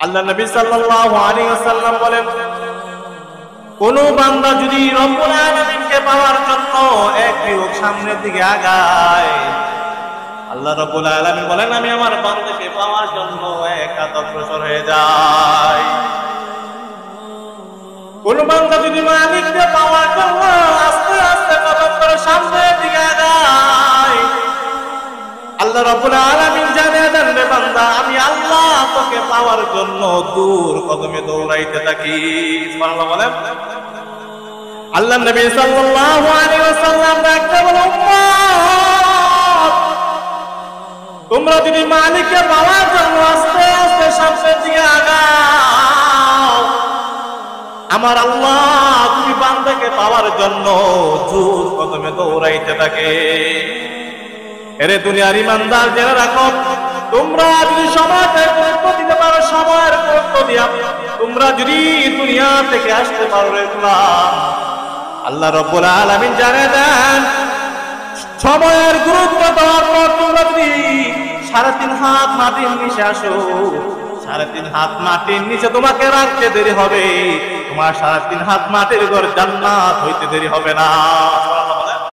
আল্লাহ নবী সাল্লাল্লাহু আলাইহি ওয়াসাল্লাম বলেন, কোন বান্দা যদি রব্বুল আলামিনকে পাওয়ার জন্য এক বিয়োগ সামনের দিকে আগায়, আল্লাহ রব্বুল আলামিন বলেন আমি আমার বান্দাকে পাওয়ার জন্য এক হাত অগ্রসর হয়ে যাই। কোন বান্দা যদি মালিককে পাওয়ার জন্য আস্তে আস্তে কদম করে সামনের দিকে আগায়, আল্লাহ রাব্বুল আলামিন জানিয়ে দেন, রে বান্দা আমি আল্লাহ তোকে পাওয়ার জন্য দূর কদমে দৌড়াইতে থাকি। সুবহানাল্লাহ বলেন। আল্লাহ নবী সাল্লাল্লাহু আলাইহি ওয়াসাল্লাম ডাকতে বলেন, উম্মত তোমরা যদি মালিককে পাওয়ার জন্য আস্তে আস্তে সামনের দিকে আগাও, আমার আল্লাহ তুমি বান্দাকে পাওয়ার জন্য জোর কদমে দৌড়াইতে থাকে। এরে দুনিয়ার ইমানদার জেনে রাখো, তোমরা যদি সময়কে গুরুত্ব দিতে পারো, সময়ের গুরুত্ব দিয়া তোমরা যদি দুনিয়া থেকে আসতে পারো রে গোলাম, আল্লাহ রাব্বুল আলামিন জানিয়ে দেন সময়ের গুরুত্ব দেওয়ার পর তোমরা যদি 3.5 হাত মাটির নিচে আসো, 3.5 হাত মাটির নিচে তোমাকে রাখতে দেরি হবে, তোমার 3.5 হাত মাটির ঘর জান্নাত হইতে দেরি হবে না।